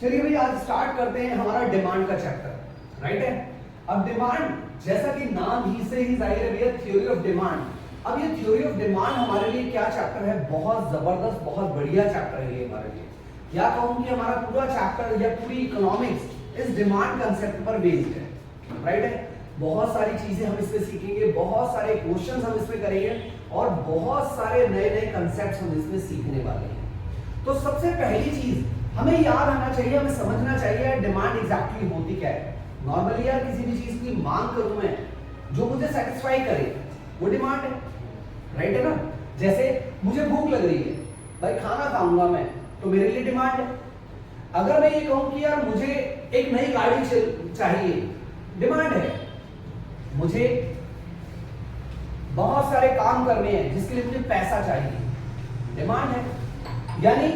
चलिए भाई आज स्टार्ट करते हैं हमारा डिमांड का चैप्टर, राइट है। अब डिमांड जैसा कि नाम ही से ही जाहिर है भैया, थ्योरी ऑफ डिमांड। अब ये थ्योरी ऑफ डिमांड हमारे लिए क्या चैप्टर है, बहुत जबरदस्त बहुत बढ़िया चैप्टर है ये हमारे लिए। या कहूं कि हमारा पूरा चैप्टर या पूरी इकोनॉमिक्स इस डिमांड कंसेप्ट पर बेस्ड है, राइट है। बहुत सारी चीजें हम इसमें सीखेंगे, बहुत सारे क्वेश्चंस हम इसमें करेंगे और बहुत सारे नए नए कंसेप्ट्स हम इसमें सीखने वाले हैं। तो सबसे पहली चीज हमें याद आना चाहिए, हमें समझना चाहिए डिमांड एग्जैक्टली होती क्या है। नॉर्मली यार किसी भी चीज की मांग करूं मैं, जो मुझे सेटिस्फाई करे वो डिमांड है, राइट है ना। जैसे मुझे भूख लग रही है, भाई खाना खाऊंगा मैं, तो मेरे लिए डिमांड है। अगर मैं ये कहूं कि यार मुझे एक नई गाड़ी चाहिए, डिमांड है। मुझे बहुत सारे काम करने हैं जिसके लिए मुझे पैसा चाहिए, डिमांड है। यानी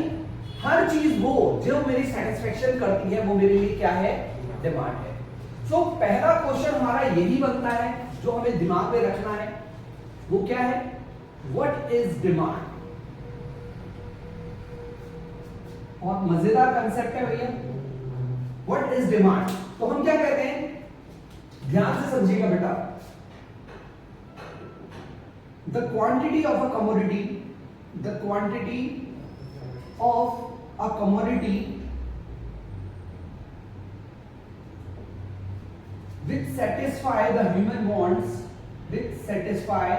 हर चीज वो जो मेरी सेटिस्फेक्शन करती है वो मेरे लिए क्या है, डिमांड है। सो पहला क्वेश्चन हमारा यही बनता है जो हमें दिमाग में रखना है, वो क्या है, व्हाट इज डिमांड। और मजेदार कंसेप्ट है भैया, व्हाट इज डिमांड। तो हम क्या कहते हैं, ध्यान से समझिएगा बेटा, the quantity of a commodity, the quantity of a commodity which satisfy the human wants, which satisfy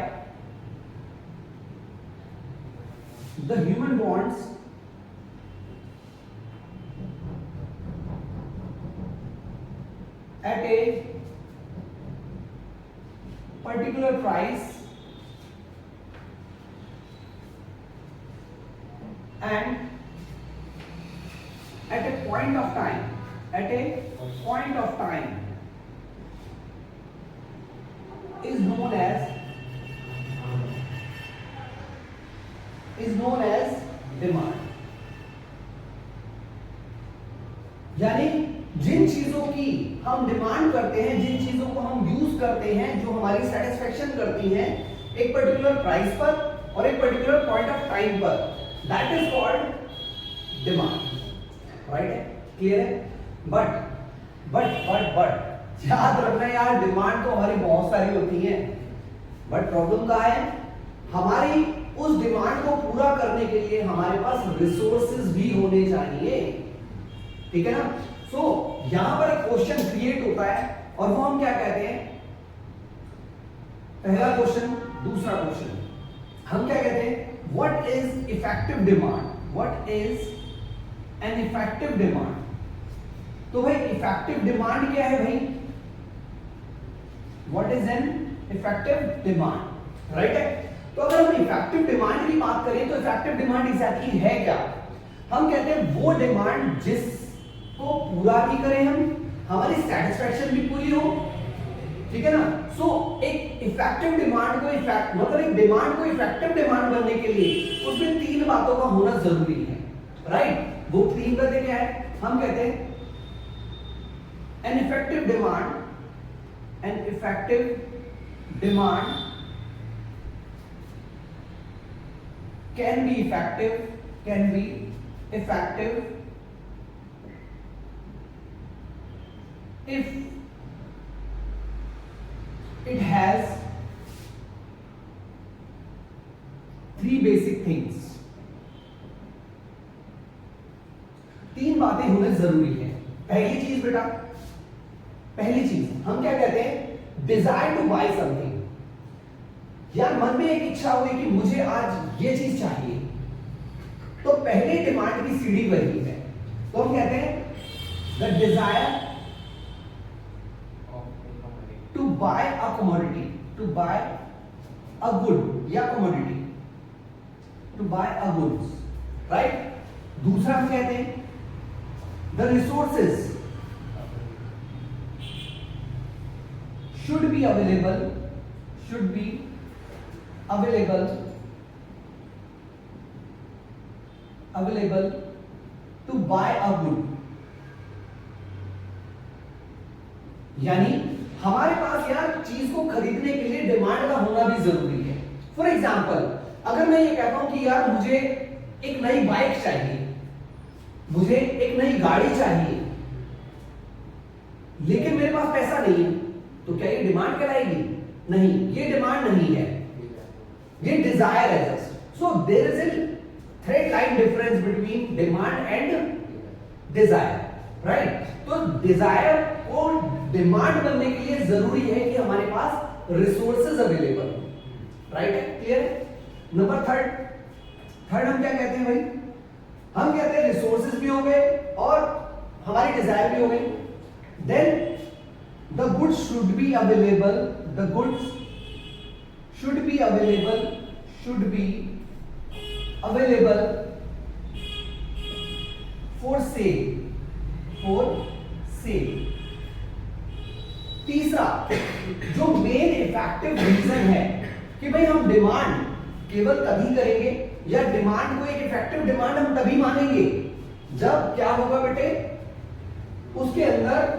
the human wants at a particular price and at a point of time, at a point of time is known as demand। यानी जिन चीजों की हम demand करते हैं, जिन चीजों को हम use करते हैं, जो हमारी सेटिस्फेक्शन करती हैं एक पर्टिकुलर प्राइस पर और एक पर्टिकुलर पॉइंट ऑफ टाइम पर, that is called demand, right है, क्लियर है। बट याद रखना यार, डिमांड तो हमारी बहुत सारी होती है, बट प्रॉब्लम क्या है, हमारी उस डिमांड को पूरा करने के लिए हमारे पास रिसोर्सेज भी होने चाहिए, ठीक है ना। सो यहां पर एक क्वेश्चन क्रिएट होता है और वो हम क्या कहते हैं, पहला क्वेश्चन, दूसरा क्वेश्चन हम क्या कहते हैं, what is effective demand, what is an effective demand. तो भाई इफेक्टिव डिमांड क्या है भाई, what is an effective demand, right है। तो अगर हम इफेक्टिव डिमांड की बात करें तो इफेक्टिव डिमांड एग्जैक्टली है क्या, हम कहते हैं वो डिमांड जिसको पूरा भी करें हम, हमारी सेटिस्फेक्शन भी पूरी हो, ठीक है ना। सो एक इफेक्टिव डिमांड को मतलब एक डिमांड को इफेक्टिव डिमांड बनने के लिए उसमें तीन बातों का होना जरूरी है, राइट। वो तीन बातें क्या है, हम कहते हैं an effective demand can be effective if it has three basic things। तीन बातें होने जरूरी है। पहली चीज बेटा, पहली चीज हम क्या कहते हैं, डिजायर टू बाय समथिंग। यार मन में एक इच्छा हुई कि मुझे आज ये चीज चाहिए, तो पहले डिमांड की सीढ़ी वही है, तो हम कहते हैं the desire to buy a commodity, to buy a good या commodity, to buy a goods, right. दूसरा हम कहते हैं the resources should be available to buy a good। यानी हमारे पास यार चीज को खरीदने के लिए डिमांड का होना भी जरूरी है। फॉर एग्जाम्पल, अगर मैं ये कहता हूं कि यार मुझे एक नई बाइक चाहिए, मुझे एक नई गाड़ी चाहिए लेकिन मेरे पास पैसा नहीं है, तो क्या ये डिमांड कहलाएगी? नहीं, ये डिमांड नहीं है, ये डिजायर है just. So there is a thread line difference between demand and desire, right? तो डिजायर और डिमांड बनने के लिए जरूरी है कि हमारे पास रिसोर्सेज अवेलेबल हो, राइट है? क्लियर? नंबर थर्ड हम क्या कहते हैं भाई? हम कहते हैं रिसोर्सेज भी हो गए और हमारी डिजायर भी हो गई। Then the goods should be available, the goods should be available for sale. तीसरा जो मेन इफेक्टिव रीजन है कि भाई हम डिमांड केवल तभी करेंगे या डिमांड को एक इफेक्टिव डिमांड हम तभी मानेंगे जब क्या होगा बेटे, उसके अंदर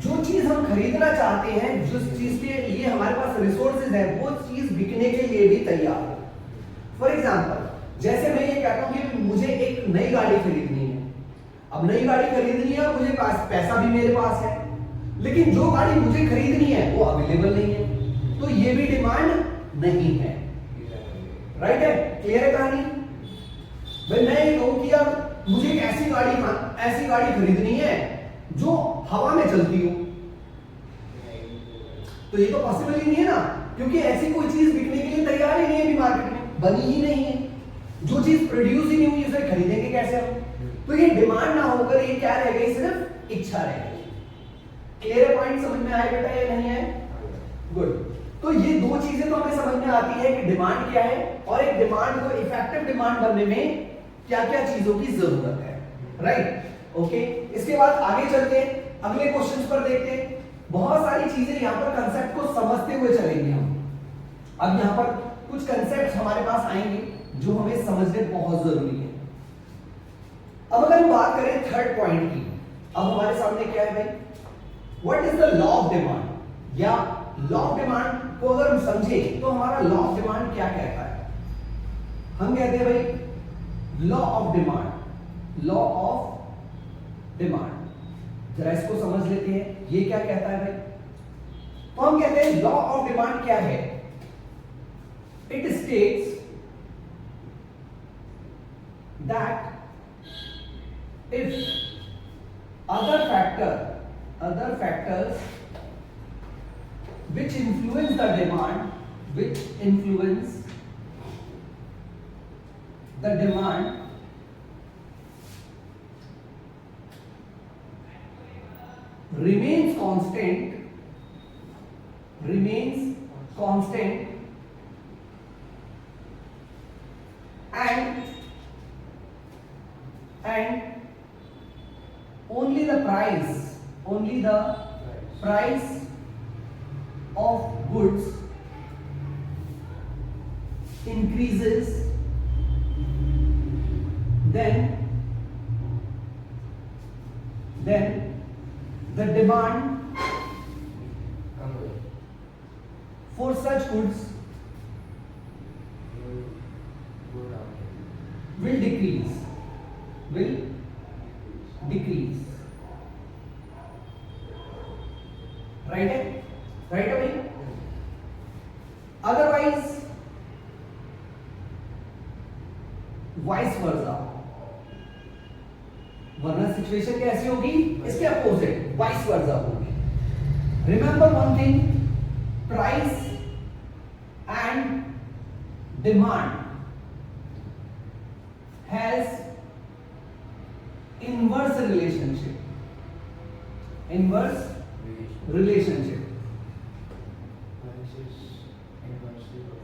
जो चीज हम खरीदना चाहते हैं, जिस चीज के लिए हमारे पास रिसोर्सेज है, वो चीज बिकने के लिए भी तैयार हो। फॉर एग्जांपल, जैसे मैं ये कहता हूं कि मुझे एक नई गाड़ी खरीदनी है। अब नई गाड़ी खरीदनी है और मुझे पैसा भी मेरे पास है, लेकिन जो गाड़ी मुझे खरीदनी है वो अवेलेबल नहीं है, तो ये भी डिमांड नहीं है, राइट है? क्लियर है कहानी? भाई मैं ये कहूं कि अब मुझे एक ऐसी गाड़ी खरीदनी है जो हवा में चलती हो, तो ये तो पॉसिबल ही नहीं है ना, क्योंकि ऐसी कोई चीज बिकने के लिए तैयार ही नहीं है, अभी मार्केट में बनी ही नहीं है। जो चीज प्रोड्यूस ही नहीं हुई उसे खरीदेंगे कैसे हम? तो ये डिमांड ना होकर ये क्या रह गई, सिर्फ इच्छा रह गई। क्लियर पॉइंट समझ में आया बेटा या नहीं है? गुड। तो ये दो चीजें तो हमें समझ में आती है कि डिमांड क्या है और एक डिमांड को इफेक्टिव डिमांड बनने में क्या क्या चीजों की जरूरत है, राइट? ओके, इसके बाद आगे चलते हैं, अगले क्वेश्चंस पर देखते हैं। बहुत सारी चीजें यहां पर कंसेप्ट को समझते हुए चलेंगे हम। अब यहां पर कुछ कंसेप्ट हमारे पास आएंगे जो हमें समझने बहुत जरूरी है। अब अगर हम बात करें थर्ड पॉइंट की, अब हमारे सामने क्या है भाई? What is the law of demand, या लॉ ऑफ डिमांड को अगर हम समझे तो हमारा लॉ ऑफ डिमांड क्या कहता है? हम कहते हैं भाई law of demand, law of demand, जरा इसको समझ लेते हैं, ये क्या कहता है भाई? तो हम कहते हैं लॉ ऑफ डिमांड क्या है? It states that if other factors which influence the demand, remains constant and only the price of goods increases, then the demand for such goods will decrease. Right है भाई? Otherwise vice versa, वरना situation कैसी होगी? इसके opposite, vice versa होगी। Remember one thing, price and demand has inverse relationship।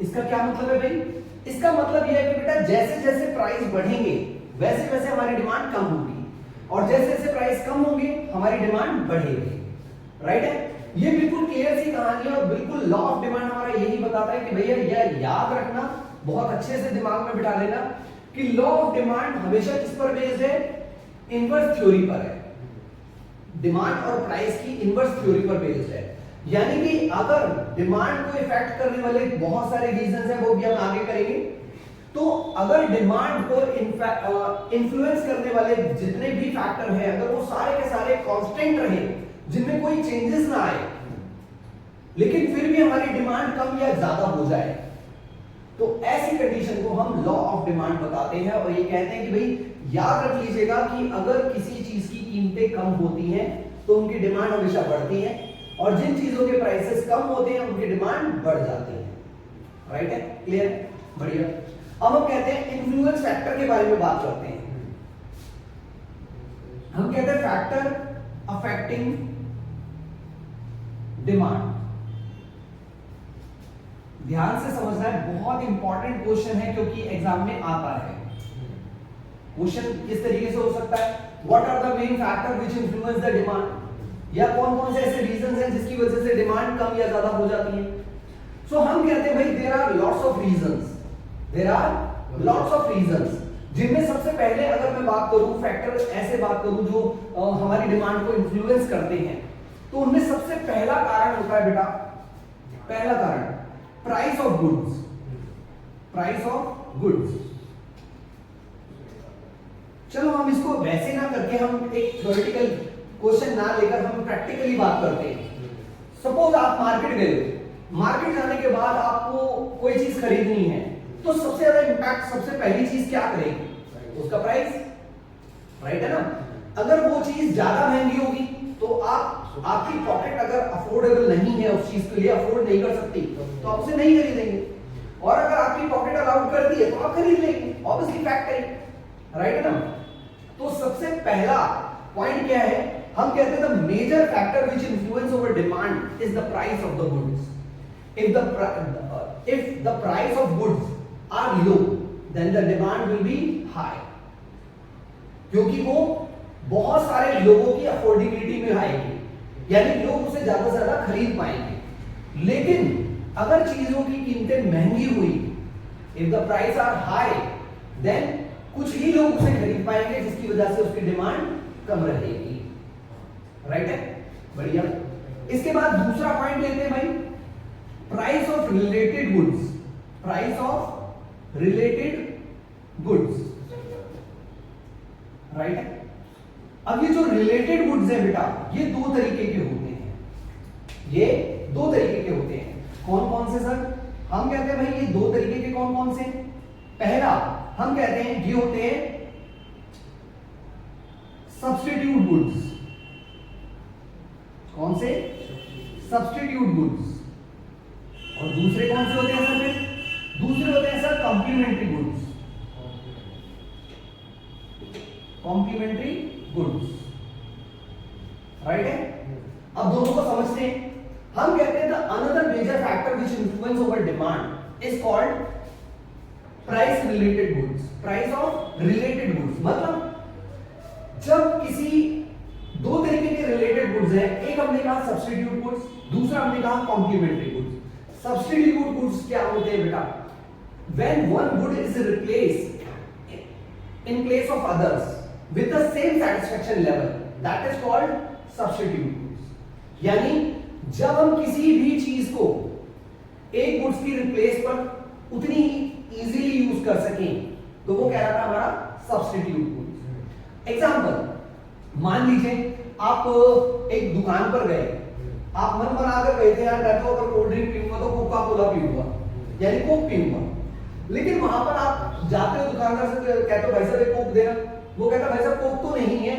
इसका क्या मतलब है भाई? इसका मतलब यह है कि बेटा जैसे जैसे प्राइस बढ़ेंगे वैसे वैसे हमारी डिमांड कम होगी, और जैसे जैसे प्राइस कम होंगे हमारी डिमांड बढ़ेगी, राइट है? ये बिल्कुल क्लियर सी कहानी है और बिल्कुल लॉ ऑफ डिमांड हमारा यही बताता है कि भैया यह याद रखना, बहुत अच्छे से दिमाग में बिठा लेना कि लॉ ऑफ डिमांड हमेशा किस पर बेस्ड है? इनवर्स थ्योरी पर है। डिमांड और प्राइस की इनवर्स थ्योरी पर बेस्ड है, यानी कि अगर डिमांड को इफेक्ट करने वाले बहुत सारे रीजंस हैं, वो भी हम आगे करेंगे, तो तो अगर डिमांड को इन्फ्लुएंस करने वाले जितने भी फैक्टर हैं, अगर वो सारे के सारे कांस्टेंट रहे, जिनमें कोई चेंजेस ना आए, लेकिन फिर भी हमारी डिमांड कम या ज्यादा हो जाए, तो ऐसी कंडीशन को हम लॉ ऑफ डिमांड बताते हैं। और ये कहते हैं कि भाई याद रख लीजिएगा कि अगर किसी चीज की कीमतें कम होती हैं तो उनकी डिमांड हमेशा बढ़ती है, और जिन चीजों के प्राइसेस कम होते हैं उनकी डिमांड बढ़ जाती है। राइट है? क्लियर? बढ़िया। अब हम कहते हैं इन्फ्लुएंस फैक्टर के बारे में बात करते हैं। हम कहते हैं फैक्टर अफेक्टिंग डिमांड। ध्यान से समझना है, बहुत इंपॉर्टेंट क्वेश्चन है क्योंकि एग्जाम में आता है। क्वेश्चन किस तरीके से हो सकता है? What are the main factor which influence the demand, या कौन कौन से ऐसे रीजंस हैं जिसकी वजह से डिमांड कम या ज्यादा हो जाती है। सो हम कहते हैं भाई there are lots of reasons, there are lots of reasons, जिनमें सबसे पहले अगर मैं बात करूं फैक्टर, ऐसे बात करूं जो हमारी डिमांड को इन्फ्लुएंस करते हैं, तो उनमें सबसे पहला कारण होता है बेटा, पहला कारण price of goods. Price of goods. चलो हम इसको वैसे ना करके हम एक थ्योरेटिकल क्वेश्चन ना लेकर हम प्रैक्टिकली बात करते हैं। सपोज आप मार्केट गए, मार्केट जाने के बाद आपको कोई चीज खरीदनी है, तो सबसे ज्यादा इंपैक्ट सबसे पहली चीज क्या करेगी? उसका प्राइस। राइट है ना? अगर वो चीज ज्यादा महंगी होगी तो आपकी पॉकेट अगर अफोर्डेबल नहीं है, उस चीज के लिए अफोर्ड नहीं कर सकती, तो आप उसे नहीं खरीदेंगे। और अगर आपकी पॉकेट अलाउड कर दी है तो आप खरीद लेंगे, ऑब्वियसली फैक्ट है। राइट है ना? तो सबसे पहला पॉइंट क्या है? हम कहते हैं the major factor which influence over demand is the price of the goods. if the price of goods are low then the demand will be high, क्योंकि वो बहुत सारे लोगों की अफोर्डेबिलिटी में आएगी, यानी लोग उसे ज्यादा से ज्यादा खरीद पाएंगे। लेकिन अगर चीजों की कीमतें महंगी हुई, if the price are high then कुछ ही लोग उसे खरीद पाएंगे, जिसकी वजह से उसकी डिमांड कम रहेगी। राइट है? बढ़िया। इसके बाद दूसरा पॉइंट लेते हैं भाई, price of related goods. Price of related goods. Right है? अब ये जो रिलेटेड गुड्स है बेटा, ये दो तरीके के होते हैं। ये दो तरीके के होते हैं। कौन कौन से सर? हम कहते हैं भाई ये दो तरीके के कौन कौन से? पहला हम कहते हैं ये होते हैं सब्स्टिट्यूट गुड्स। कौन से? Substitute goods. और दूसरे कौन से होते हैं सर? दूसरे होते हैं sir complementary goods. Complementary goods. Right है? अब दोनों को समझते हैं। हम कहते हैं the another major factor which influence over demand is called price related goods. Price of related goods मतलब जब किसी दो तरीके के रिलेटेड गुड्स हैं, एक हमने कहा सब्स्टिट्यूट गुड्स, दूसरा हमने कहा कॉम्प्लीमेंट्री गुड्स। सब्स्टिट्यूट गुड्स क्या होते हैं बेटा? When one good is replaced in place of others with the same satisfaction level, that is called substitute goods. यानी जब हम किसी भी चीज को एक गुड्स की रिप्लेस पर उतनी ही इजीली यूज कर सकें, तो वो कहलाता है हमारा सब्स्टिट्यूट गुड्स। एग्जांपल, मान लीजिए आप एक दुकान पर गए, आप मन बनाकर गए थे यार मैं तो अगर कोल्ड ड्रिंक पीऊंगा तो कोका कोला पीऊंगा, यानी कोक पीऊंगा। लेकिन वहां पर आप जाते हो दुकानदार से कहते हो भाई साहब एक कोक देना, वो कहता भाई साहब कोक तो नहीं है,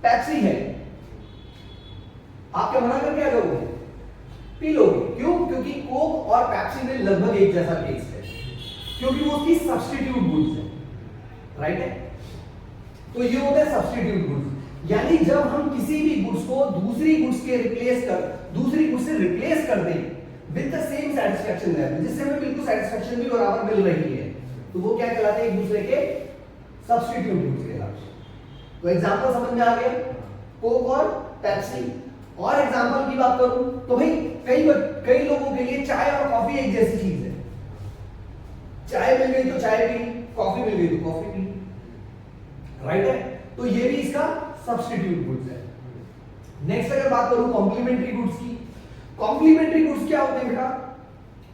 पेप्सी है। आप क्या मना करके आ जाओगे? पी लोगे। क्यों? क्योंकि कोक और पेप्सी में लगभग एक जैसा टेस्ट है, क्योंकि वो उसकी सब्स्टिट्यूट गुड्स है। राइट है? तो ये होता है सब्स्टिट्यूट गुड्स। यानी जब हम किसी भी गुड्स को दूसरी गुड्स से रिप्लेस कर दें with the same satisfaction level, जिससे हमें बिल्कुल सैटिस्फैक्शन भी बराबर मिल रही है, तो वो क्या कहलाते हैं? एक दूसरे के सब्स्टिट्यूट गुड्स कहलाते हैं। तो एग्जांपल समझ में आ गया, कोक और पेप्सी। और एग्जांपल की बात करूं तो भाई कई लोगों के लिए चाय और कॉफी एक जैसी चीज है। चाय मिल गई तो चाय पी, कॉफी मिल गई तो कॉफी पी। राइट है? तो ये भी इसका सब्स्टिट्यूट गुड्स है। नेक्स्ट अगर बात करूं कॉम्प्लीमेंट्री गुड्स की, कॉम्प्लीमेंट्री गुड्स क्या होते हैं बेटा?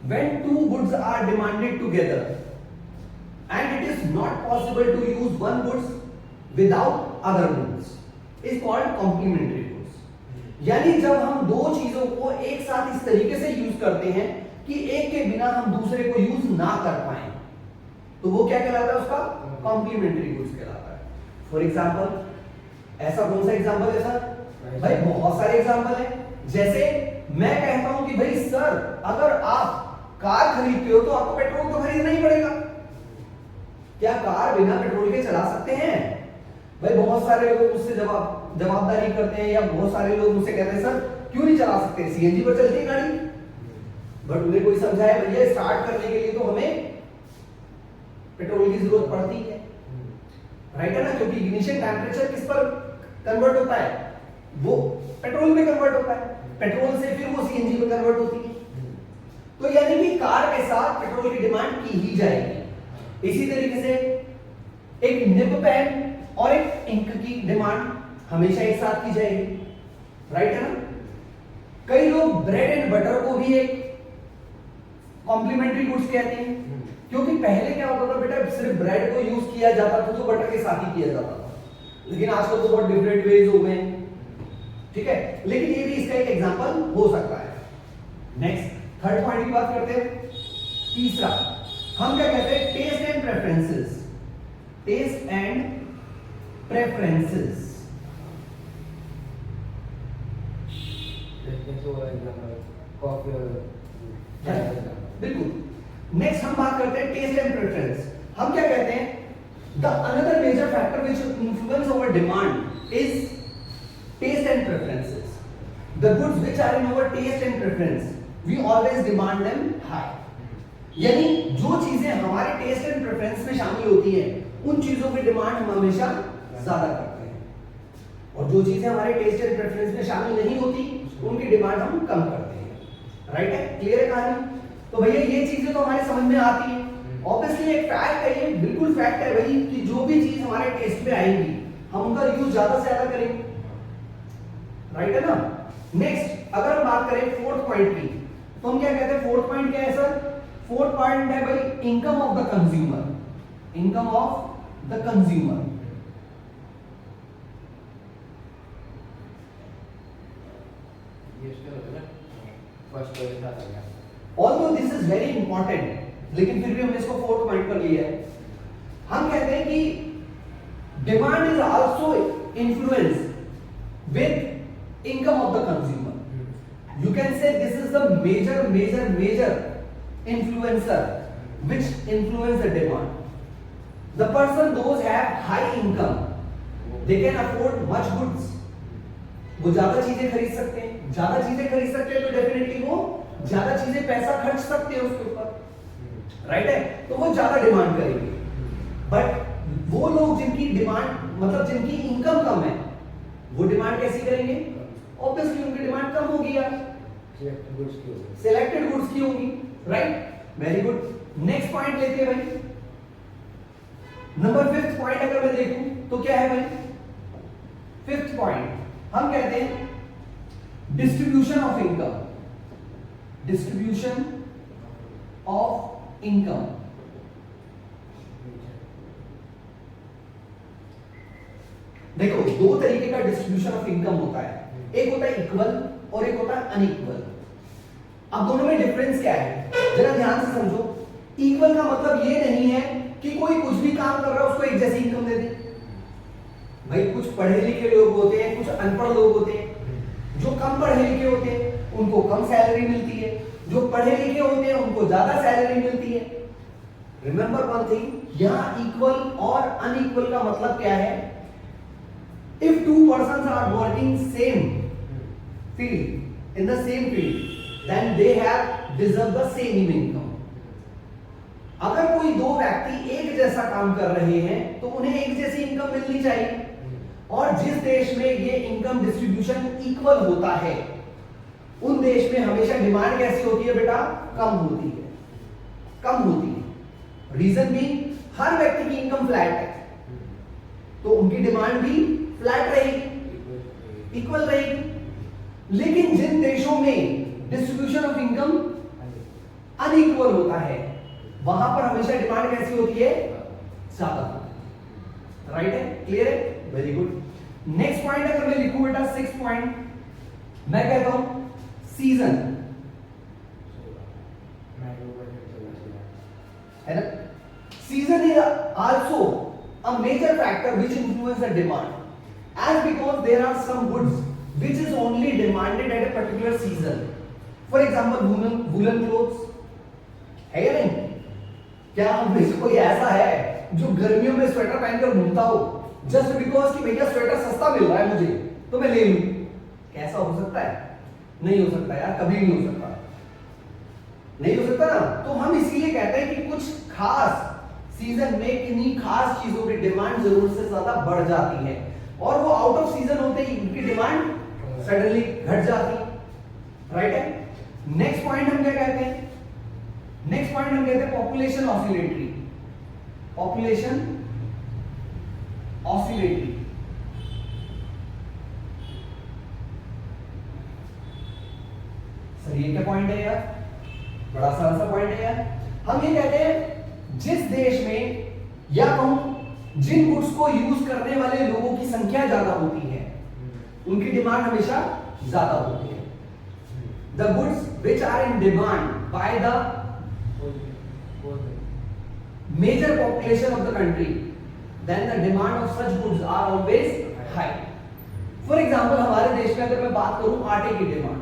When two goods are demanded together, and it is not possible to use one goods without other goods is called complementary goods. यानी जब हम दो चीजों को एक साथ इस तरीके से यूज करते हैं कि एक के बिना हम दूसरे को यूज ना कर पाए, तो वो क्या कहलाता है? उसका कॉम्प्लीमेंट्री गुड्स कहलाता है। फॉर एग्जांपल, ऐसा कौन सा एग्जांपल है सर? भाई बहुत सारे एग्जांपल हैं। जैसे मैं कहता हूं कि भाई सर, अगर आप कार खरीदते हो तो आपको पेट्रोल तो खरीदना ही पड़ेगा। क्या कार बिना पेट्रोल के चला सकते हैं? भाई बहुत सारे लोग मुझसे जवाबदारी करते हैं, या बहुत सारे लोग मुझसे कहते हैं सर क्यों नहीं चला सकते, सीएनजी पर चलती है गाड़ी। बट उन्हें कोई समझाया भैया स्टार्ट करने के लिए तो हमें पेट्रोल की जरूरत पड़ती है, राइट है ना? क्योंकि इग्निशन टेम्परेचर किस पर कन्वर्ट होता है? वो पेट्रोल में कन्वर्ट होता है, पेट्रोल से फिर वो सीएनजी में कन्वर्ट होती है। तो यानी कि कार के साथ पेट्रोल की डिमांड की ही जाएगी। इसी तरीके से एक निब पेन और एक इंक की डिमांड हमेशा एक साथ की जाएगी, राइट है ना? कई लोग ब्रेड एंड बटर को भी एक कॉम्प्लीमेंट्री गुड्स कहते हैं, क्योंकि पहले क्या होता था बेटा, सिर्फ ब्रेड को यूज किया जाता था तो बटर के साथ ही किया जाता था, लेकिन आजकल तो बहुत डिफरेंट वेज हो गए, ठीक है? लेकिन ये भी इसका एक एग्जांपल हो सकता है। नेक्स्ट, थर्ड पॉइंट की बात करते हैं। तीसरा हम क्या कहते हैं? Taste and preferences. Taste and preferences. बिल्कुल। नेक्स्ट हम बात करते हैं टेस्ट एंड प्रेफरेंस। हम क्या कहते हैं? The another major factor which influence our demand is taste and preferences. The goods which are in our taste and preference, we always demand them high. यानी जो चीजें हमारे टेस्ट एंड प्रेफरेंस में शामिल होती हैं, उन चीजों की डिमांड हम हमेशा ज्यादा करते हैं, और जो चीजें हमारे टेस्ट एंड प्रेफरेंस में शामिल नहीं होती, उनकी डिमांड हम कम करते हैं, राइट है? क्लियर है कहानी? तो भैया ये चीजें तो हमारे समझ में आती है। ऑब्वियसली एक फैक्ट है, ये बिल्कुल फैक्ट है भाई, कि जो भी चीज हमारे टेस्ट में आएंगी हम उनका यूज ज्यादा से ज्यादा करेंगे, राइट है ना? नेक्स्ट अगर हम बात करें फोर्थ पॉइंट की, तो हम क्या कहते हैं? फोर्थ पॉइंट क्या है सर? फोर्थ पॉइंट है भाई income of the consumer. Income of the consumer. Although this is very important, लेकिन फिर भी हमने इसको फोर्थ पॉइंट पर लिया है। हम कहते हैं कि demand is also influence with income of the consumer. You can say this is the major influencer which influence the demand. The person those have high income, they can afford much goods. वो ज्यादा चीजें खरीद सकते हैं, ज्यादा चीजें खरीद सकते हैं तो डेफिनेटली वो ज्यादा चीजें पैसा खर्च सकते हैं उसके ऊपर, राइट है? तो वो ज्यादा डिमांड करेंगे। बट वो लोग जिनकी डिमांड मतलब जिनकी इनकम कम है, वो डिमांड कैसी करेंगे? ऑब्वियसली उनकी डिमांड कम होगी यार, सिलेक्टेड गुड्स की होगी, right? Very good. Next point लेते हैं भाई, नंबर फिफ्थ पॉइंट अगर मैं देखूं तो क्या है भाई? फिफ्थ पॉइंट हम कहते हैं distribution of income. Distribution of income. देखो दो तरीके का डिस्ट्रीब्यूशन ऑफ इनकम होता है, एक होता है इक्वल और एक होता है अनइक्वल। अब दोनों में डिफरेंस क्या है जरा ध्यान से समझो। इक्वल का मतलब ये नहीं है कि कोई कुछ भी काम कर रहा है उसको एक जैसी इनकम दे दे। भाई कुछ पढ़े लिखे लोग होते हैं, कुछ अनपढ़ लोग होते हैं। जो कम पढ़े लिखे होते हैं उनको कम सैलरी मिलती है, जो पढ़े लिखे होते हैं उनको ज्यादा सैलरी मिलती है। रिमेंबर वन थिंग, यहां इक्वल और अनइक्वल का मतलब क्या है? If two persons are working same field, in the same field, then they have deserve the same income. अगर कोई दो व्यक्ति एक जैसा काम कर रहे हैं तो उन्हें एक जैसी इनकम मिलनी चाहिए, और जिस देश में ये इनकम डिस्ट्रीब्यूशन इक्वल होता है उन देश में हमेशा डिमांड कैसी होती है बेटा? कम होती है, कम होती है। रीजन भी हर व्यक्ति की इनकम फ्लैट है तो उनकी डिमांड भी फ्लैट रहेगी, इक्वल रहेगी। लेकिन जिन देशों में डिस्ट्रीब्यूशन ऑफ इनकम अनइक्वल होता है वहां पर हमेशा डिमांड कैसी होती है? ज्यादा होते हैं। राइट है, क्लियर है, वेरी गुड। नेक्स्ट पॉइंट अगर मैं लिखूं बेटा 6 पॉइंट, मैं कहता हूं सीजन, है ना। Season is also a major factor which influence the demand as because there are some goods which is only demanded at a particular season. For example woollen clothes है या नहीं? क्या हम में से कोई ऐसा है जो गर्मियों में स्वेटर पहनकर घूमता हो जस्ट बिकॉज कि भैया स्वेटर सस्ता मिल रहा है मुझे तो मैं ले लूं? कैसा हो सकता है? नहीं हो सकता यार, कभी नहीं हो सकता, नहीं हो सकता ना। तो हम इसीलिए कहते हैं कि कुछ खास सीजन में किन्हीं खास चीजों की डिमांड जरूरत से ज्यादा बढ़ जाती है और वो आउट ऑफ सीजन होते ही उनकी डिमांड सडनली घट जाती है। राइट है। नेक्स्ट पॉइंट हम क्या कहते हैं? नेक्स्ट पॉइंट हम कहते हैं population oscillatory. Population oscillatory, sir ये क्या पॉइंट है यार? बड़ा सारा सा पॉइंट है यार। हम ये कहते हैं जिस देश में या कहूं जिन गुड्स को यूज करने वाले लोगों की संख्या ज्यादा होती है उनकी डिमांड हमेशा ज्यादा होती है। The goods which are in demand by the major population of the country then the demand of such goods are always high. For example हमारे देश में अगर मैं बात करूं आटे की डिमांड,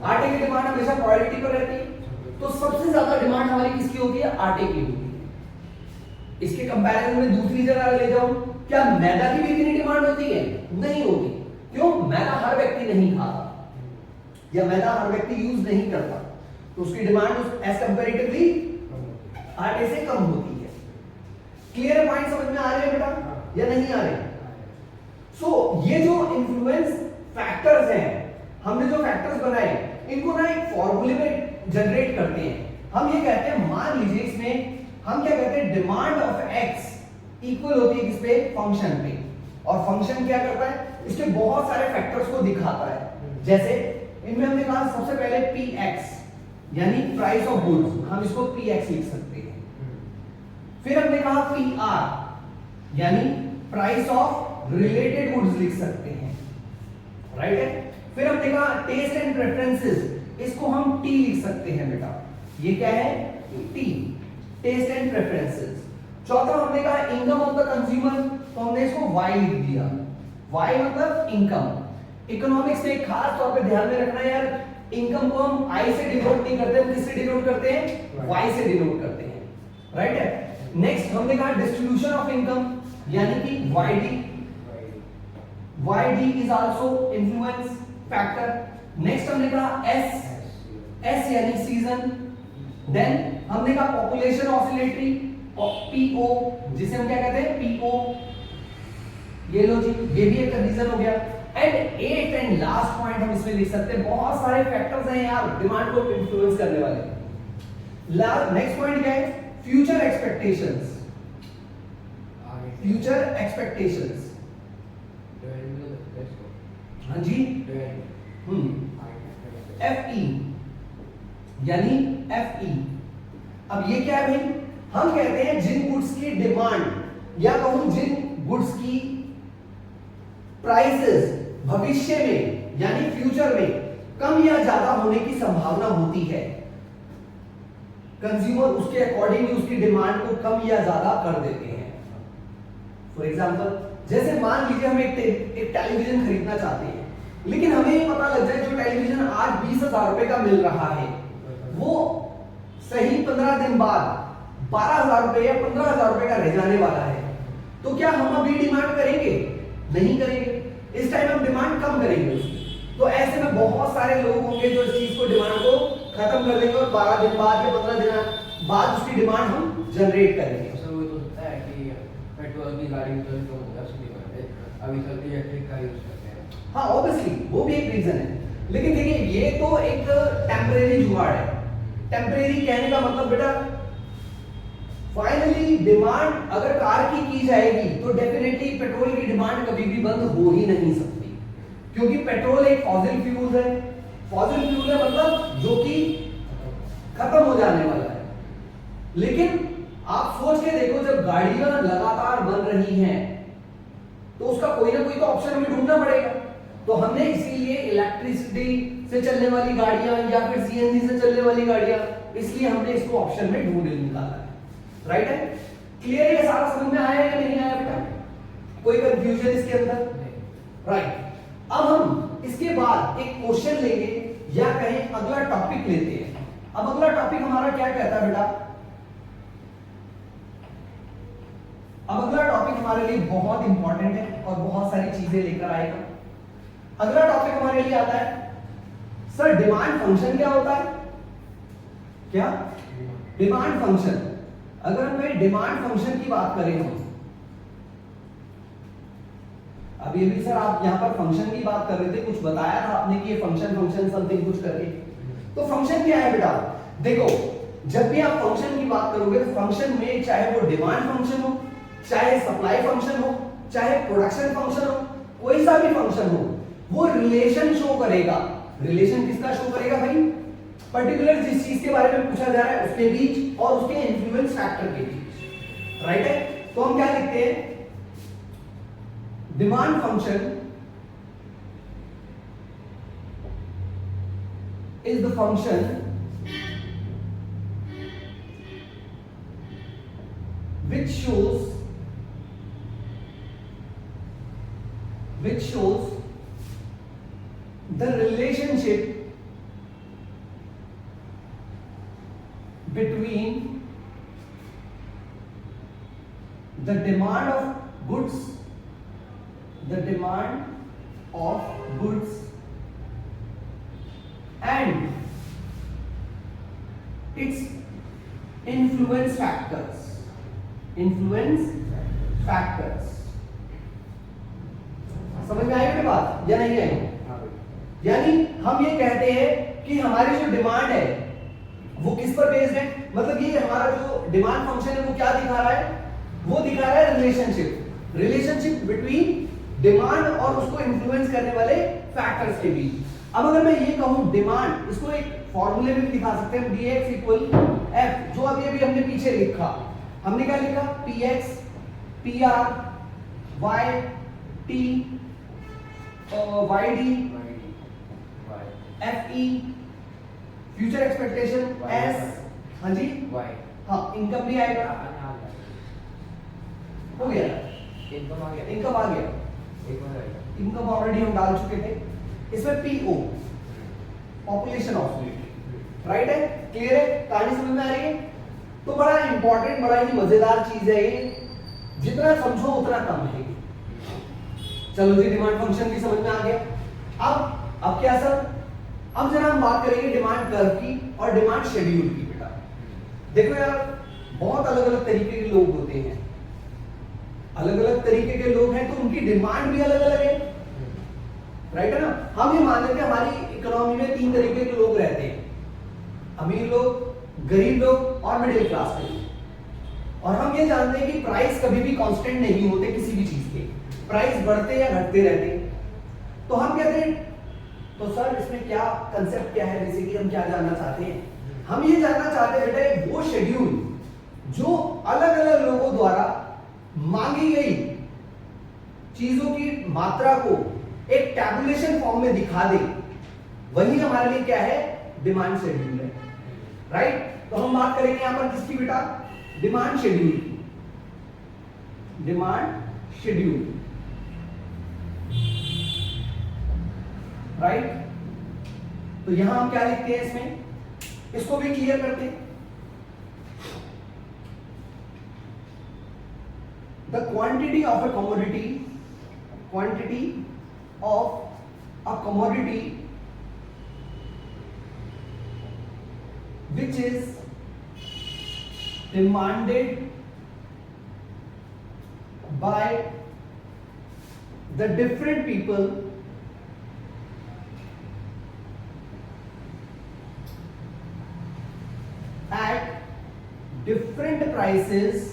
आटे की डिमांड हमेशा क्वालिटी पर रहती है तो सबसे ज्यादा डिमांड हमारी किसकी होती है? आटे की होती है। इसके कंपैरिजन में दूसरी जगह ले जाऊं, क्या मैदा की भी इतनी डिमांड होती है? नहीं होती। क्यों? मैदा हर व्यक्ति नहीं खाता या मैदा हर व्यक्ति यूज नहीं करता तो उसकी डिमांड एज कंपैरेटिवली आटे से कम होती है। क्लियर पॉइंट समझ में आ रहे हैं बेटा या नहीं आ रहे? सो ये जो इन्फ्लुएंस फैक्टर्स हैं, हमने जो फैक्टर्स बनाए इनको ना एक फॉर्मूले में जनरेट करते हैं। हम ये कहते हैं, मान लीजिए इसमें हम क्या कहते हैं, डिमांड ऑफ एक्स इक्वल होती है किस पे? फंक्शन पे। और फंक्शन क्या करता है? इसके बहुत सारे फैक्टर्स को दिखाता है। जैसे इनमें हमने कहा सबसे पहले पी एक्स यानी प्राइस ऑफ गुड्स, हम इसको पी एक्स लिख सकते हैं। फिर हमने कहा पी आर यानी प्राइस ऑफ रिलेटेड गुड्स लिख सकते हैं। राइट है। फिर हमने कहा टेस्ट एंड प्रेफरेंसेस, इसको हम टी लिख सकते हैं बेटा। ये क्या है? T, taste and preferences. चौथा हमने कहा इनकम ऑफ द कंज्यूमर, तो हमने इसको वाई लिख दिया। वाई मतलब इनकम। इकोनॉमिक्स में खास तौर पे ध्यान में रखना है यार, इनकम को हम आई से डिनोट नहीं करते, हम किससे डिनोट करते हैं? वाई से डिनोट करते हैं। राइट है। नेक्स्ट हमने कहा डिस्ट्रीब्यूशन ऑफ इनकम यानी कि Y D. Y D is also influence factor. Next हमने कहा एस, एस यानी सीजन। देन हमने कहा पॉपुलेशन ऑसिलेटरी, पीओ जिसे हम क्या कहते हैं? पीओ। ये लो जी, ये भी एक रीजन हो गया। And at and last point हम इसमें लिख सकते हैं, बहुत सारे फैक्टर्स हैं यार डिमांड को इन्फ्लुएंस करने वाले। नेक्स्ट पॉइंट क्या है? Future expectations. फ्यूचर एक्सपेक्टेशंस, हाँ जी, एफ ई यानी एफ ई। अब ये क्या है भाई? हम कहते हैं जिन गुड्स की डिमांड या कहूं जिन गुड्स की प्राइसेस भविष्य में यानी फ्यूचर में कम या ज्यादा होने की संभावना होती है, कंज्यूमर उसके अकॉर्डिंग उसकी डिमांड को कम या ज्यादा कर देते हैं। फॉर एग्जांपल जैसे मान लीजिए हम एक टेलीविजन खरीदना चाहते हैं, लेकिन हमें ये पता लग जाए जो टेलीविजन आज 20,000 रुपए का मिल रहा है वो सही 15 दिन बाद 12,000 रुपए या 15,000 रुपए का रह जाने वाला है, तो क्या हम अभी डिमांड करेंगे? नहीं करेंगे। इस टाइम हम डिमांड कम करेंगे उसकी। तो ऐसे में बहुत सारे लोग होंगे जो इस चीज को डिमांड को खत्म कर देंगे और 12 दिन बाद या 15 दिन बाद उसकी डिमांड हम जनरेट करेंगे। वो तो होता है कि पेट्रोल की गाड़ी तो अभी चलती इलेक्ट्रिक कार यूज करते हैं। हाँ ऑब्वियसली वो भी एक रीजन है, लेकिन देखिए ये तो एक टेम्परेरी जुगाड़ है। टेम्परेरी कहने का मतलब बेटा फाइनली डिमांड अगर कार की जाएगी तो डेफिनेटली पेट्रोल की डिमांड कभी भी बंद हो ही नहीं सकती, क्योंकि पेट्रोल एक फॉसिल फ्यूल है। फॉसिल फ्यूल है मतलब जो कि खत्म हो जाने वाला है। लेकिन आप सोच के देखो, जब गाड़ियां लगातार बन रही हैं तो उसका कोई ना कोई तो ऑप्शन हमें ढूंढना पड़ेगा। तो हमने इसीलिए इलेक्ट्रिसिटी से चलने वाली गाड़ियां या फिर सीएनजी से चलने वाली गाड़ियां, इसलिए हमने इसको ऑप्शन में ढूंढ निकाला है। राइट है? क्लियर है? ये सारा समझ में आया या नहीं आया बेटा? कोई कंफ्यूजन इसके अंदर? राइट। अब हम इसके बाद एक क्वेश्चन लेंगे या कहें अगला टॉपिक लेते हैं। अब अगला टॉपिक हमारा क्या कहता है बेटा? अब अगला टॉपिक हमारे लिए बहुत इंपॉर्टेंट है और बहुत सारी चीजें लेकर आएगा। अगला टॉपिक हमारे लिए आता है, सर डिमांड फंक्शन क्या होता है? क्या डिमांड फंक्शन? अगर हमें डिमांड फंक्शन की बात करें हम, अब ये भी सर आप यहां पर फंक्शन की बात कर रहे थे, कुछ बताया था आपने कि ये फंक्शन समथिंग कुछ करके, तो फंक्शन क्या है बेटा? देखो, जब भी आप फंक्शन की बात करोगे तो फंक्शन में चाहे वो डिमांड फंक्शन हो, चाहे सप्लाई फंक्शन हो, चाहे प्रोडक्शन फंक्शन हो, कोई सा भी फंक्शन हो, वो रिलेशन शो करेगा। रिलेशन किसका शो करेगा भाई? पर्टिकुलर जिस चीज के बारे में पूछा जा रहा है उसके बीच और उसके इन्फ्लुएंस फैक्टर के बीच। राइट है? तो हम क्या लिखते हैं? Demand function is the function which shows the relationship between the demand of goods and its influence factors. समझ में आई मेरी बात या नहीं आई? यानी हम ये कहते हैं कि हमारी जो डिमांड है वो किस पर बेस्ड है? मतलब ये हमारा जो डिमांड फंक्शन है वो क्या दिखा रहा है? वो दिखा रहा है रिलेशनशिप बिटवीन डिमांड और उसको इन्फ्लुएंस करने वाले फैक्टर्स के बीच। अब अगर मैं ये कहूं डिमांड, इसको एक फॉर्मूले में भी दिखा सकते हैं, dx इक्वल f, जो अभी हमने पीछे लिखा, हमने क्या लिखा? px pr y t yd fe future expectation s, हाँ जी y, हाँ इनकम भी आएगा, हो गया, इनकम आ गया, इनकम आ गया, एक बार आएगा, इनकम ऑलरेडी हम डाल चुके थे। इसमें पीओ पॉपुलेशन ऑफ राइट है? क्लियर है? कहानी समझ में आ रही है? तो बड़ा इंपॉर्टेंट, बड़ा ही मजेदार चीज है ये, जितना समझो उतना कम है। चलो जी, डिमांड फंक्शन भी समझ में आ गया। अब क्या सर? अब जरा हम बात करेंगे डिमांड कर्व की और डिमांड शेड्यूल की। बेटा देखो यार, बहुत अलग अलग तरीके के लोग होते हैं, अलग अलग तरीके के लोग हैं तो उनकी डिमांड भी अलग अलग है। राइट है ना? हम ये मान लेते हैं हमारी इकोनॉमी में 3 तरीके के लोग रहते हैं, अमीर लोग, गरीब लोग और मिडिल क्लास के लोग। और हम ये जानते हैं कि प्राइस कभी भी कांस्टेंट नहीं होते किसी भी चीज के, प्राइस बढ़ते या घटते रहते हैं। तो हम कहते हैं, तो सर इसमें क्या कंसेप्ट क्या है, बेसिकली हम क्या जानना चाहते हैं? हम ये जानना चाहते हैं बेटा वो शेड्यूल जो अलग अलग लोगों द्वारा मांगी गई चीजों की मात्रा को एक टैबुलेशन फॉर्म में दिखा दे, वही हमारे लिए क्या है? डिमांड शेड्यूल है। राइट? तो हम बात करेंगे यहां पर किसकी बेटा? डिमांड शेड्यूल की। Demand schedule, right? तो यहां हम क्या लिखते हैं इसमें? इसको भी क्लियर करते हैं। The quantity of a commodity which is demanded by the different people at different prices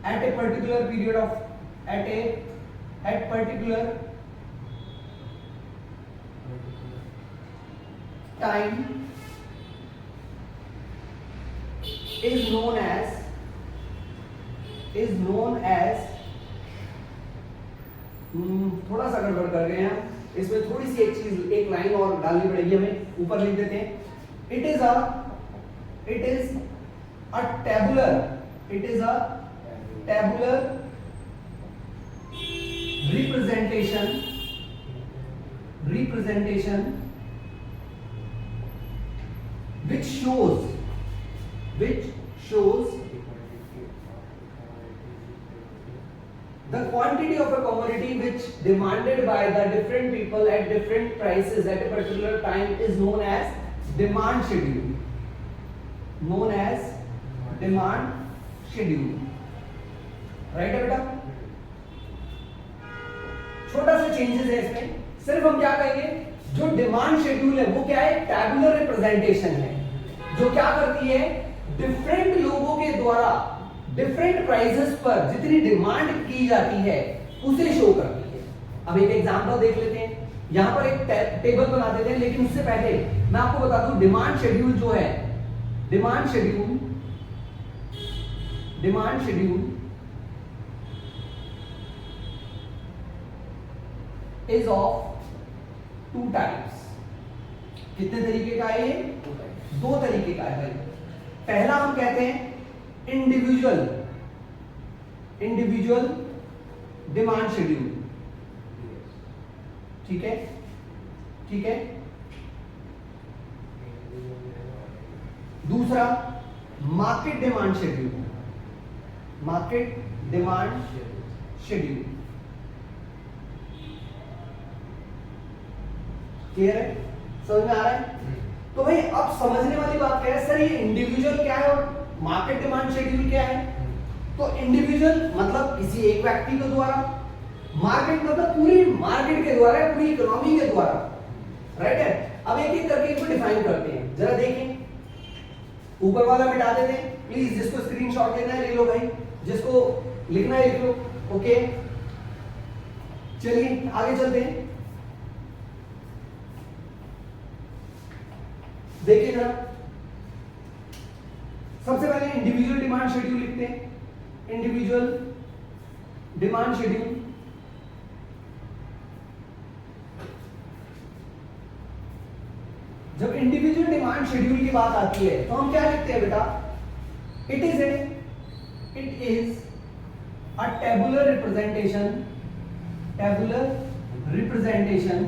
at a particular period of at particular time is known as थोड़ा सा गड़बड़ कर गए हैं इसमें, थोड़ी सी एक लाइन और डालनी पड़ेगी हमें, ऊपर लिख देते हैं। It is a tabular representation which shows the quantity of a commodity which demanded by the different people at different prices at a particular time is known as demand schedule. Right है बेटा? छोटा सा changes है इसमें, सिर्फ हम क्या कहेंगे, जो डिमांड शेड्यूल है वो क्या है, टैबुलर रिप्रेजेंटेशन है, जो क्या करती है, डिफरेंट लोगों के द्वारा डिफरेंट प्राइसेस पर जितनी डिमांड की जाती है उसे शो करती है। अब एक एग्जांपल देख लेते हैं, यहां पर एक टेबल बना देते हैं, लेकिन उससे पहले मैं आपको बता दूं डिमांड शेड्यूल जो है, demand schedule is of two types। कितने तरीके का है ये? दो तरीके का है भाई। पहला हम कहते हैं इंडिविजुअल डिमांड शेड्यूल, ठीक है? दूसरा मार्केट डिमांड शेड्यूल। क्लियर है? समझ में आ रहा है? तो भाई अब समझने वाली बात क्या है, सर ये इंडिविजुअल क्या है और मार्केट डिमांड शेड्यूल क्या है? तो इंडिविजुअल मतलब किसी एक व्यक्ति के द्वारा, मार्केट मतलब पूरी मार्केट के द्वारा, पूरी इकोनॉमी के द्वारा, राइट है? अब एक एक करके इसको डिफाइन करते हैं, जरा देखें। ऊपर वाला मिटा देते हैं प्लीज, जिसको स्क्रीनशॉट लेना है ले लो भाई, जिसको लिखना है लिख लो। ओके चलिए आगे चलते हैं। देखिए जरा, सबसे पहले इंडिविजुअल डिमांड शेड्यूल लिखते हैं। इंडिविजुअल डिमांड शेड्यूल जब इंडिविजुअल डिमांड शेड्यूल की बात आती है तो हम क्या लिखते हैं बेटा, it is a tabular representation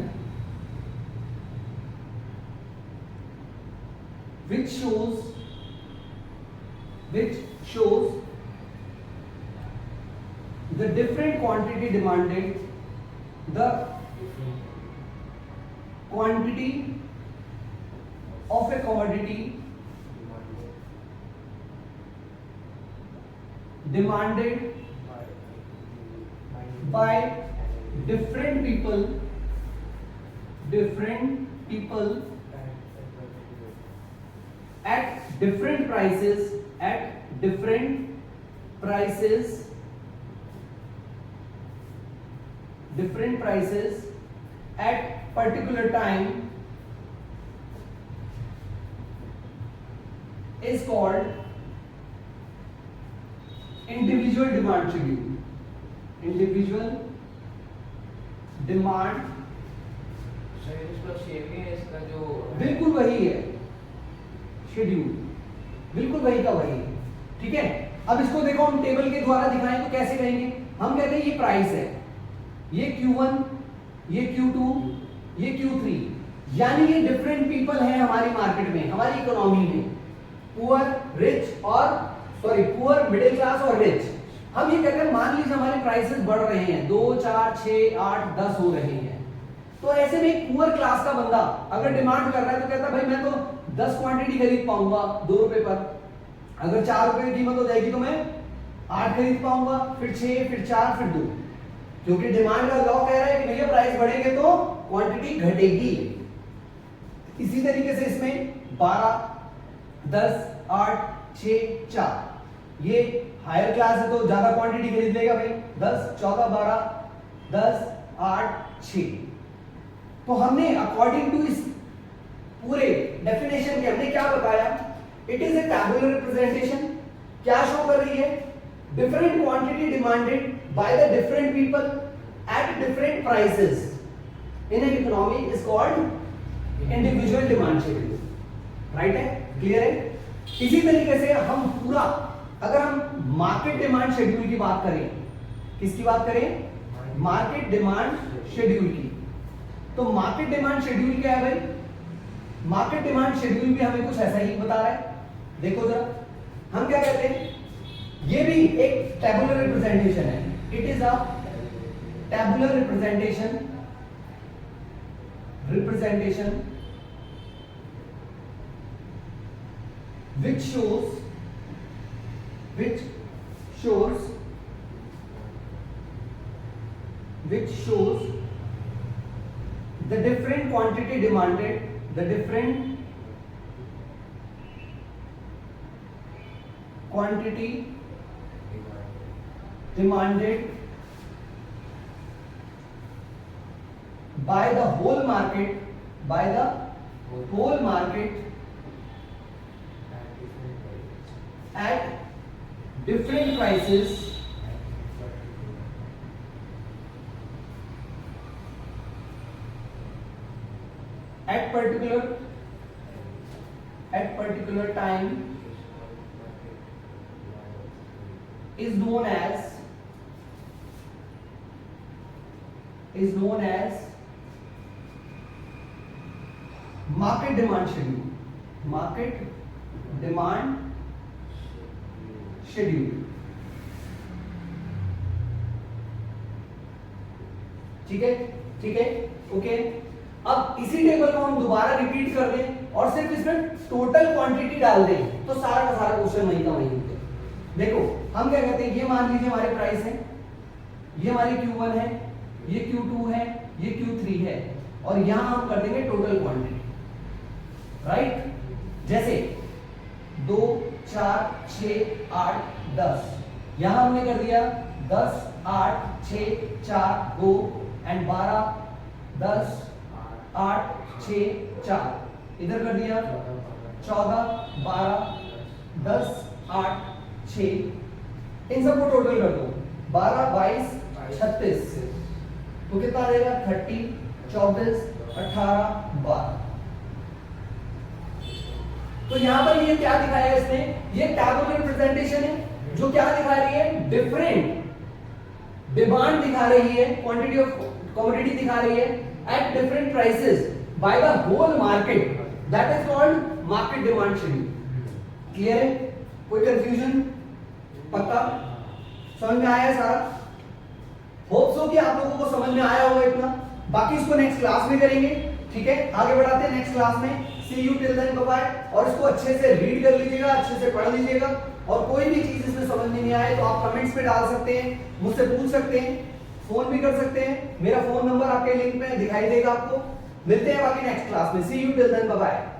which shows the different quantity demanded, the quantity of a commodity demanded by different people at different prices at particular time is called individual demand schedule। individual demand इसका जो बिल्कुल वही है, schedule बिल्कुल वही का वही है, ठीक है? अब इसको देखो हम टेबल के द्वारा दिखाएं तो कैसे कहेंगे, हम कहते हैं ये प्राइस है, ये Q1, ये Q2, ये Q3, यानी ये डिफरेंट पीपल हैं हमारी मार्केट में, हमारी इकोनॉमी में, पुअर रिच और पुअर मिडिल क्लास और रिच। हम ये कहते हैं मान लीजिए हमारे प्राइसेस बढ़ रहे हैं, 2, 4, 6, 8, 10 हो रहे हैं, तो ऐसे में एक पुअर क्लास का बंदा अगर डिमांड कर रहा है तो कहता है भाई मैं तो 10 क्वांटिटी खरीद पाऊंगा 2 रुपए पर, अगर 4 रुपए की कीमत हो जाएगी तो मैं 8 खरीद पाऊंगा, फिर 6, फिर 4, फिर 2, क्योंकि डिमांड का लॉ कह रहा है कि भैया प्राइस बढ़ेंगे तो क्वांटिटी घटेगी। इसी तरीके से इसमें 12, 10, 8, 6, 4 ये हायर क्लास है तो ज्यादा क्वांटिटी खरीद लेगा भाई, 10, 14, 12, 10, 8, 6। तो हमने अकॉर्डिंग टू इस पूरे डेफिनेशन के हमने क्या बताया it is a tabular representation. क्या शो कर रही है? Different quantity demanded by the different people at different prices in an economy is called individual demand schedule. Right है? क्लियर है? इसी तरीके से हम पूरा, अगर हम मार्केट डिमांड शेड्यूल की बात करें, किसकी बात करें? मार्केट डिमांड शेड्यूल की। तो मार्केट डिमांड शेड्यूल क्या है भाई? मार्केट डिमांड शेड्यूल भी हमें कुछ ऐसा ही बता रहा है। देखो जरा, हम क्या कहते हैं, ये भी एक टैबुलर रिप्रेजेंटेशन है। It is a tabular representation which shows the different quantity demanded, the different quantity demanded by the whole market, at different prices at particular time is known as market demand schedule. Market demand schedule. ठीक है? ठीक है? Okay. अब इसी table को हम दोबारा repeat कर दें और सिर्फ इसमें टोटल क्वांटिटी डाल दें तो सारा का सारा क्वेश्चन वही का वही होता है। देखो, हम क्या कहते हैं, ये मान लीजिए हमारे प्राइस है, ये हमारी Q1 है, ये Q2 है, ये Q3 है, और यहां हम कर देंगे टोटल क्वांटिटी। राइट? जैसे 2, 4, 6, 8, 10, यहां हमने कर दिया 10, 8, 6, 4, 2 एंड 12, 10, 8, 6, 4, इधर कर दिया 14, 12, 10, 8, 6, इन सबको टोटल कर दो, 12, 22, 36, तो कितना आ जाएगा? 30, 24, 18, 12। तो यहां पर ये क्या दिखाया है इसने? ये टैबुलर रिप्रेजेंटेशन है जो क्या दिखा रही है? डिफरेंट डिमांड दिखा रही है, क्वांटिटी ऑफ कमोडिटी दिखा रही है at different prices by the whole market, that is called market demand schedule. Clear है? कोई कंफ्यूजन? पक्का समझ में आया सारा? होप सो कि आप लोगों को समझ में आया होगा इतना। बाकी इसको नेक्स्ट क्लास में करेंगे। ठीक है, आगे बढ़ाते हैं नेक्स्ट क्लास में। See you till then, bye bye. और इसको अच्छे से रीड कर लीजिएगा, अच्छे से पढ़ लीजिएगा, और कोई भी चीज इसमें समझ में नहीं आए तो आप कमेंट्स पे डाल सकते हैं, मुझसे पूछ सकते हैं, फोन भी कर सकते हैं। मेरा फोन नंबर आपके लिंक में दिखाई देगा आपको। मिलते हैं बाकी नेक्स्ट क्लास में। See you till then, bye bye.